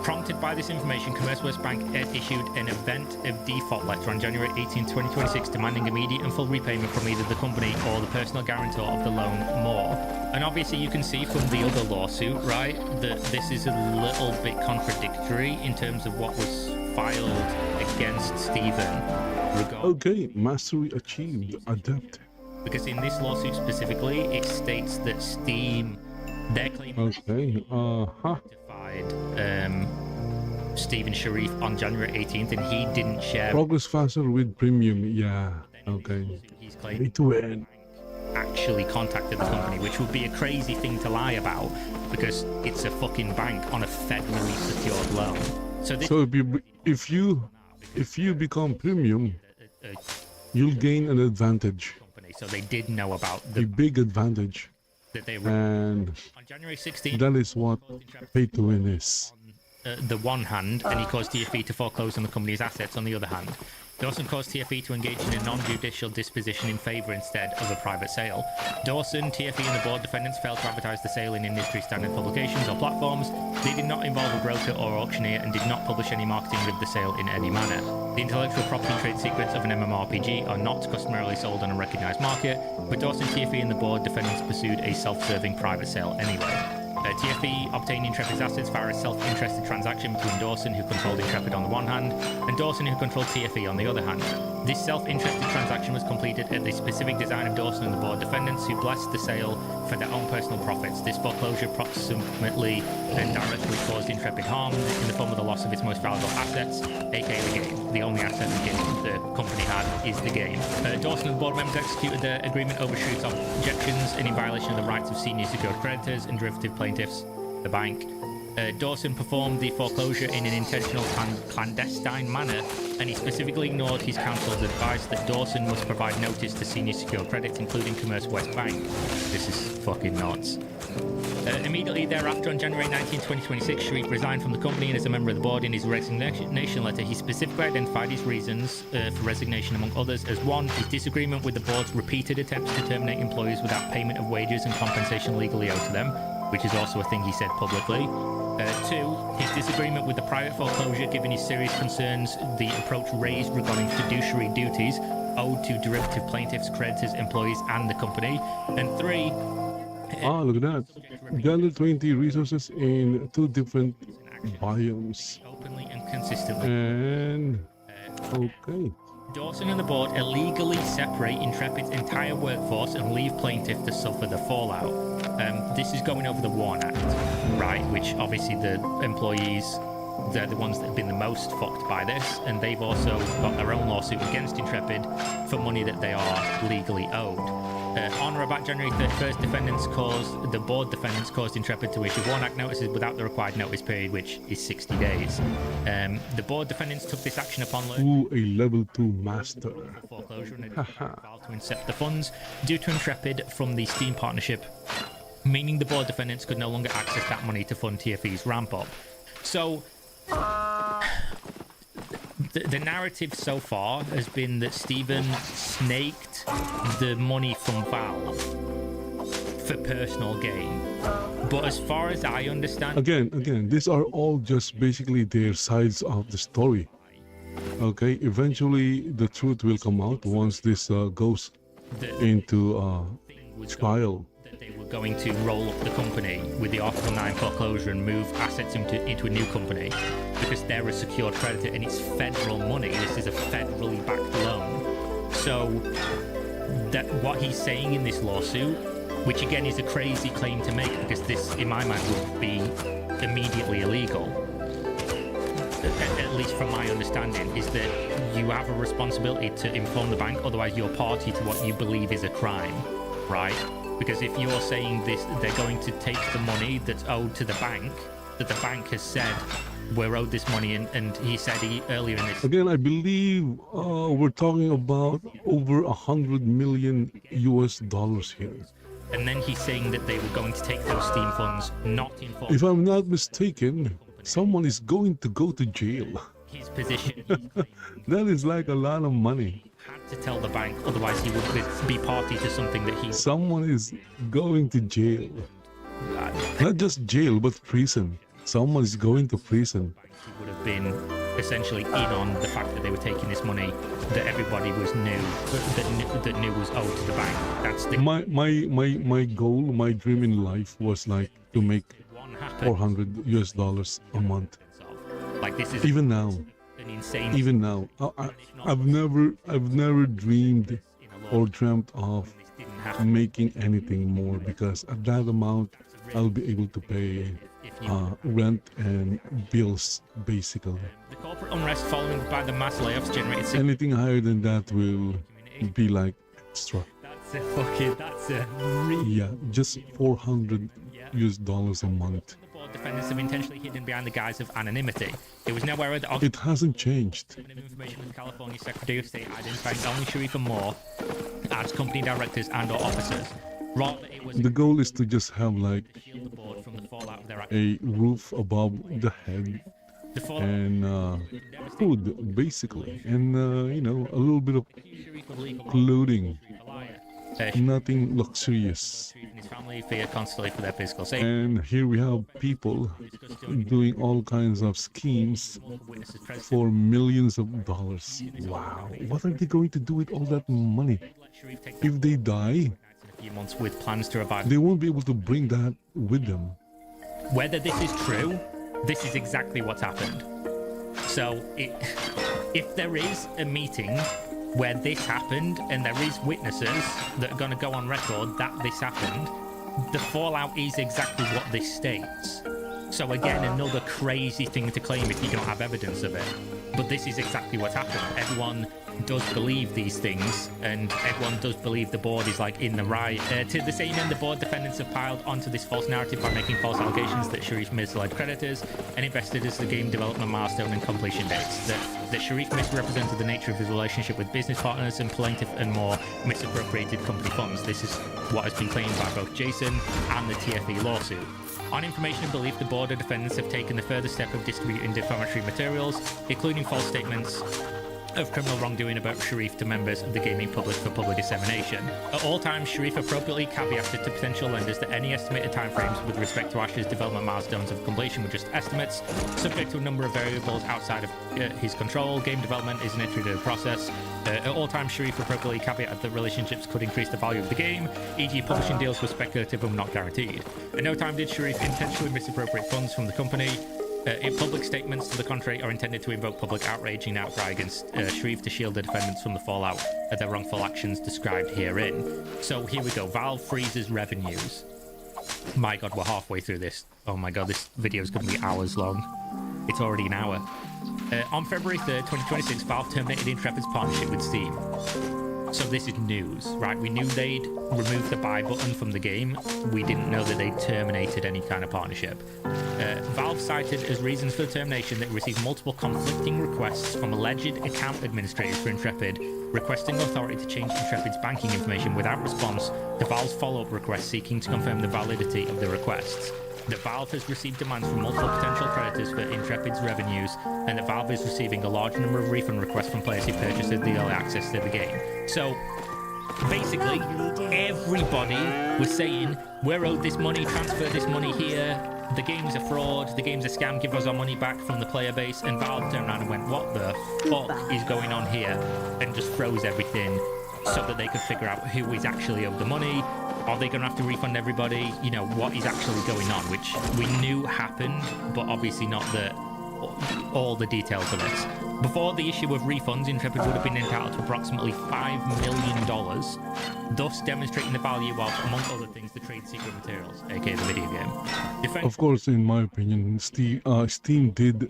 Prompted by this information, Commerce West Bank issued an event of default letter on January 18, 2026, demanding immediate and full repayment from either the company or the personal guarantor of the loan, Moore. And obviously you can see from the other lawsuit, right, that this is a little bit contradictory in terms of what was filed against Stephen. Okay, mastery achieved, adept. Because in this lawsuit specifically, it states that Steam, their claim Stephen Sharif on January 18th, and he didn't share. Progress faster with premium, yeah. Okay. He's claiming actually contacted the company, which would be a crazy thing to lie about because it's a fucking bank on a federally secured loan. So if you become premium, you'll gain an advantage. So they did know about a big advantage. That they were, and on January 16th, that is what pay to win is. The one hand, and he caused TFE to foreclose on the company's assets on the other hand. Dawson caused TFE to engage in a non-judicial disposition in favour instead of a private sale. Dawson, TFE and the board defendants failed to advertise the sale in industry standard publications or platforms. They did not involve a broker or auctioneer and did not publish any marketing of the sale in any manner. The intellectual property trade secrets of an MMORPG are not customarily sold on a recognised market, but Dawson, TFE and the board defendants pursued a self-serving private sale anyway. TFE obtained Intrepid's assets via a self-interested transaction between Dawson, who controlled Intrepid on the one hand, and Dawson, who controlled TFE on the other hand. This self-interested transaction was completed at the specific design of Dawson and the board defendants, who blessed the sale for their own personal profits. This foreclosure approximately and directly caused Intrepid harm in the form of the loss of its most valuable assets, aka the game. The only asset the company had is the game. Dawson and the board members executed the agreement overshoots objections and in violation of the rights of senior secured creditors and derivative plaintiffs, the bank. Dawson performed the foreclosure in an intentional clandestine manner, and he specifically ignored his counsel's advice that Dawson must provide notice to senior secured credits, including Commerce West Bank. This is fucking nuts. Immediately thereafter, on January 19, 2026, Sharif resigned from the company, and as a member of the board, in his resignation letter, he specifically identified his reasons for resignation, among others, as 1, his disagreement with the board's repeated attempts to terminate employees without payment of wages and compensation legally owed to them, which is also a thing he said publicly. 2, his disagreement with the private foreclosure, given his serious concerns the approach raised regarding fiduciary duties owed to derivative plaintiffs, creditors, employees, and the company. And 3, look at that. Gather 20 resources in 2 different biomes. Openly and consistently. And okay. Dawson and the board illegally separate Intrepid's entire workforce and leave plaintiff to suffer the fallout. This is going over the WARN Act, right? Which obviously the employees, they're the ones that have been the most fucked by this, and they've also got their own lawsuit against Intrepid for money that they are legally owed. On or about January 31st, the board defendants caused Intrepid to issue WARN Act notices without the required notice period, which is 60 days. The board defendants took this action upon learning a level 2 master. Foreclosure and filed to incept the funds due to Intrepid from the Steam partnership, meaning the board defendants could no longer access that money to fund TFE's ramp up. So the narrative so far has been that Stephen snaked the money from Valve for personal gain. But as far as I understand... Again, these are all just basically their sides of the story. Okay, eventually the truth will come out once this goes into trial. They were going to roll up the company with the Article 9 foreclosure and move assets into a new company because they're a secured creditor and it's federal money. This is a federally backed loan. So that what he's saying in this lawsuit, which again is a crazy claim to make because this, in my mind, would be immediately illegal, at least from my understanding, is that you have a responsibility to inform the bank, otherwise you're party to what you believe is a crime, right? Because if you're saying this, they're going to take the money that's owed to the bank, that the bank has said, we're owed this money, and he said earlier in this... Again, I believe we're talking about over $100 million US here. And then he's saying that they were going to take those Steam funds, not inform... If I'm not mistaken, someone is going to go to jail. His position... That is like a lot of money. Had to tell the bank, otherwise he would be party to something that he... Someone is going to jail. Not just jail, but prison. Someone is going to prison. He would have been essentially in on the fact that they were taking this money that everybody was that knew was owed to the bank. That's the... My goal, my dream in life was like to make $400 US a month. Like this is even now. Insane. Even now, I've never dreamed or dreamt of making anything more, because at that amount I'll be able to pay rent and bills basically. The corporate unrest following by the mass layoffs generated... Anything higher than that will be like extra. That's a really... Yeah, just $400 US a month. Defendants have intentionally hidden behind the guise of anonymity. It was nowhere that... It hasn't changed. Information with California Secretary of State identifying only Sharif and Moore as company directors and/or officers. Rather, it was... The goal is to just have like a roof above the head and food, basically, and you know, a little bit of clothing. Nothing luxurious. And here we have people doing all kinds of schemes for millions of dollars. Wow, what are they going to do with all that money? If they die, with plans to revive, they won't be able to bring that with them. Whether this is true, this is exactly what's happened. So if there is a meeting where this happened and there is witnesses that are going to go on record that this happened, the fallout is exactly what this states. So again, another crazy thing to claim if you don't have evidence of it. But this is exactly what's happened. Everyone does believe these things, and everyone does believe the board is like in the right. To the same end, the board defendants have piled onto this false narrative by making false allegations that Sharif misled creditors and investors the game development milestone and completion dates. That Sharif misrepresented the nature of his relationship with business partners and plaintiff and more misappropriated company funds. This is what has been claimed by both Jason and the TFE lawsuit. On information and belief, the board of defendants have taken the further step of distributing defamatory materials, including false statements of criminal wrongdoing about Sharif to members of the gaming public for public dissemination. At all times, Sharif appropriately caveated to potential lenders that any estimated timeframes with respect to Ash's development milestones of completion were just estimates, subject to a number of variables outside of his control. Game development is an iterative process. At all times, Sharif appropriately caveated that relationships could increase the value of the game, e.g. publishing deals were speculative and not guaranteed. At no time did Sharif intentionally misappropriate funds from the company. If public statements to the contrary are intended to invoke public outrage and outcry against Sharif to shield the defendants from the fallout of their wrongful actions described herein. So here we go. Valve freezes revenues. My god, we're halfway through this. Oh my god, this video is going to be hours long. It's already an hour. On February 3rd, 2026, Valve terminated Intrepid's partnership with Steam. So this is news, right? We knew they'd removed the buy button from the game. We didn't know that they'd terminated any kind of partnership. Valve cited as reasons for the termination that it received multiple conflicting requests from alleged account administrators for Intrepid, requesting authority to change Intrepid's banking information without response to Valve's follow-up request seeking to confirm the validity of the requests. That Valve has received demands from multiple potential creditors for Intrepid's revenues, and that Valve is receiving a large number of refund requests from players who purchased the early access to the game. So, basically, everybody was saying, we're owed this money, transfer this money here, the game's a fraud, the game's a scam, give us our money back from the player base, and Valve turned around and went, what the fuck is going on here? And just froze everything so that they could figure out who is actually owed the money. Are they going to have to refund everybody? You know, what is actually going on, which we knew happened, but obviously not all the details of it. Before the issue of refunds, Intrepid would have been entitled to approximately $5 million, thus demonstrating the value of, among other things, the trade secret materials, aka the video game. Of course, in my opinion, Steam did,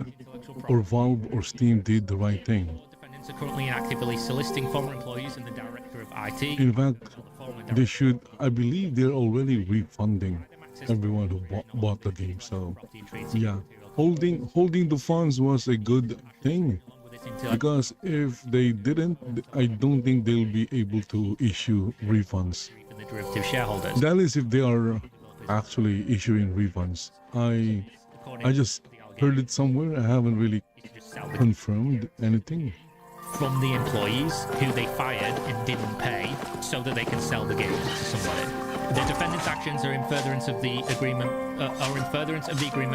or Valve or Steam did the right thing. Defendants are currently and actively soliciting former employees and the director of IT. In fact, they should, I believe they're already refunding everyone who bought the game. So, yeah, holding the funds was a good thing, because if they didn't, I don't think they'll be able to issue refunds. That is if they are actually issuing refunds. I just heard it somewhere. I haven't really confirmed anything. From the employees who they fired and didn't pay so that they can sell the game to somebody. The defendants' actions are in furtherance of the agreement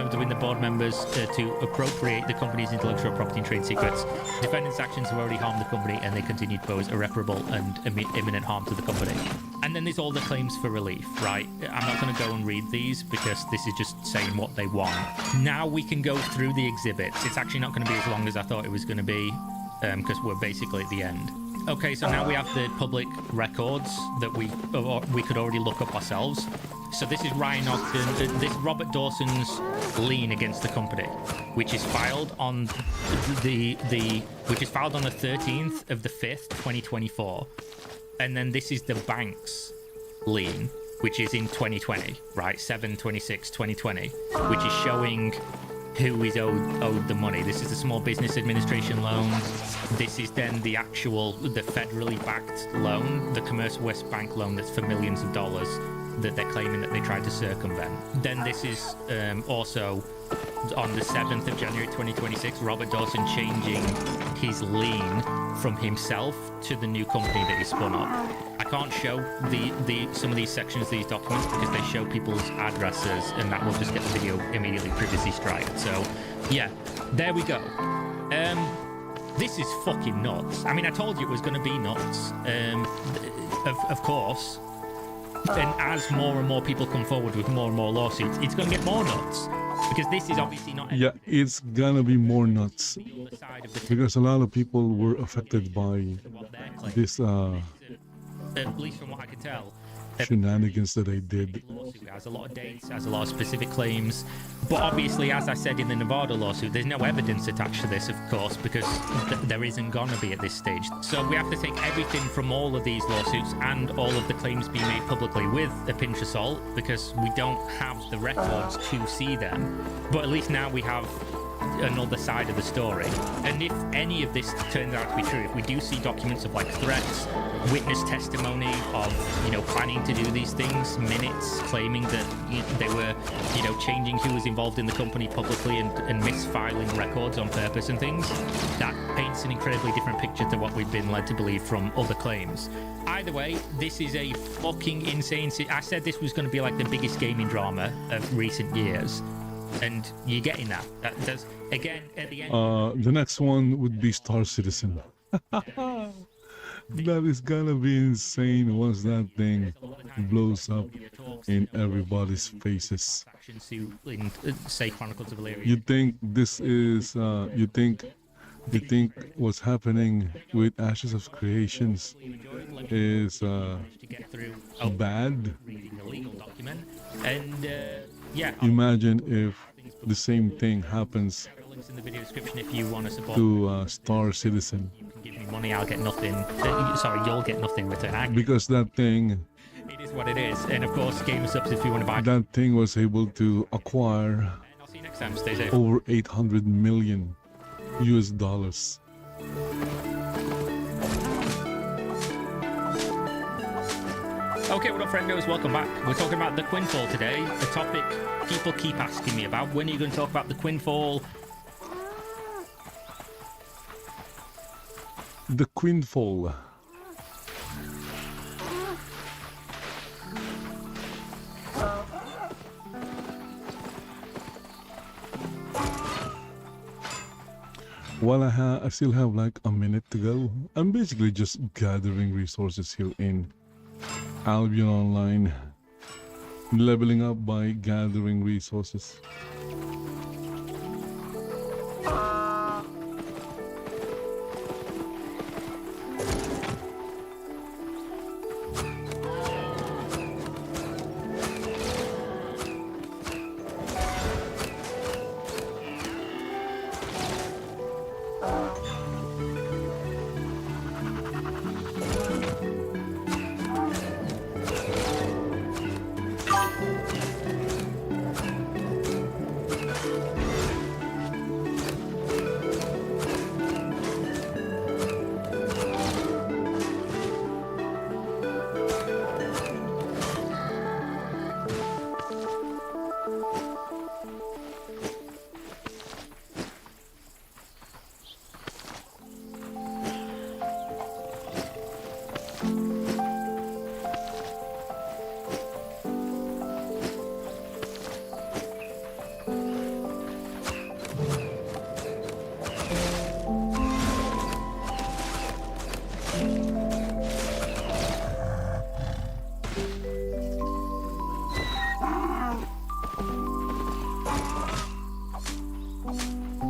between the board members to appropriate the company's intellectual property and trade secrets. Defendants' actions have already harmed the company, and they continue to pose irreparable and imminent harm to the company. And then there's all the claims for relief, right? I'm not going to go and read these because this is just saying what they want. Now we can go through the exhibits. It's actually not going to be as long as I thought it was going to be, because we're basically at the end. Okay, so now we have the public records that we could already look up ourselves. So this is Ryan Ogden, this is Robert Dawson's lien against the company, which is filed on the 13th of the 5th, 2024. And then this is the bank's lien, which is in 2020, right? 7/26/2020, which is showing who is owed the money. This is the Small Business Administration loan. This is then the federally backed loan, the Commerce West Bank loan that's for millions of dollars that they're claiming that they tried to circumvent. Then this is also on the 7th of January 2026, Robert Dawson changing his lien from himself to the new company that he spun up. I can't show some of these sections of these documents because they show people's addresses, and that will just get the video immediately privacy striked. So yeah, there we go. This is fucking nuts. I mean, I told you it was going to be nuts. Of course, And as more and more people come forward with more and more lawsuits, it's going to get more nuts. Because this is obviously not... Yeah, it's gonna be more nuts. The other side of the Because a lot of people were affected by what they're claiming. this At least from what I can tell, shenanigans that I did. lawsuit has a lot of dates, has a lot of specific claims, but obviously, as I said in the Nevada lawsuit, there's no evidence attached to this, of course, because there isn't gonna be at this stage. So we have to take everything from all of these lawsuits and all of the claims being made publicly with a pinch of salt, because we don't have the records to see them. But at least now we have another side of the story. And if any of this turns out to be true, if we do see documents of like threats, witness testimony of, you know, planning to do these things, minutes claiming that they were, you know, changing who was involved in the company publicly and misfiling records on purpose and things, that paints an incredibly different picture to what we've been led to believe from other claims. Either way, this is a fucking insane... I said this was going to be like the biggest gaming drama of recent years. And you're getting that. That's, again, at the end... The next one would be Star Citizen. That is gonna be insane once that thing blows up in everybody's faces. Say Chronicles of Valyria. You think this is, you think what's happening with Ashes of Creations is bad? Reading the legal document. And, yeah. Imagine if the same thing happens Links in the video description if you want to support to Star Citizen. You can give me money, I'll get nothing. Sorry, you'll get nothing in return. Because that thing... It is what it is. And of course, Game Subs if you want to buy... That thing was able to acquire... And I'll see you next time. Stay safe. Over 800 million US dollars. Okay, what up, friendos? Welcome back. We're talking about the Quinfall today. The topic people keep asking me about. When are you going to talk about the Quinfall? The Quinfall. Well, I still have like a minute to go. I'm basically just gathering resources here in Albion Online, leveling up by gathering resources.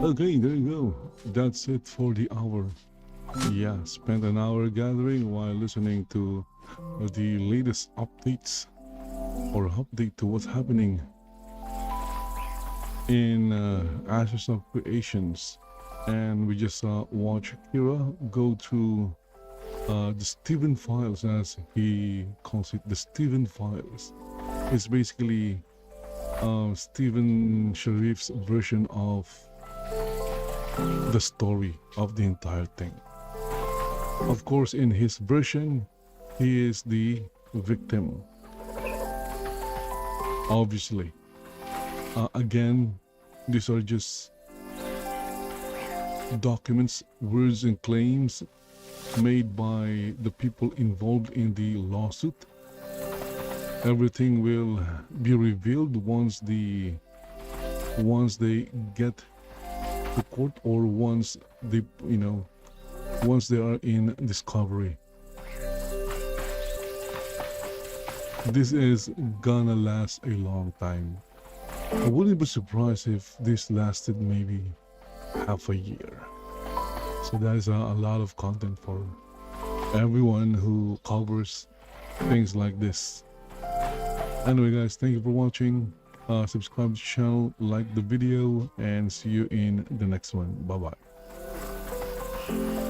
Okay, there you go. That's it for the hour. Yeah, spent an hour gathering while listening to the latest updates or update to what's happening in Ashes of Creations. And we just watched Kira go through the Steven files, as he calls it, the Steven files. It's basically Stephen Sharif's version of the story of the entire thing. Of course, in his version, he is the victim. Obviously. Again, these are just documents, words and claims made by the people involved in the lawsuit. Everything will be revealed once they get to court, or once they are in discovery. this is gonna last a long time. I wouldn't be surprised if this lasted maybe half a year. So that is a lot of content for everyone who covers things like this. Anyway guys, thank you for watching. Subscribe to the channel, like the video, and see you in the next one. Bye bye.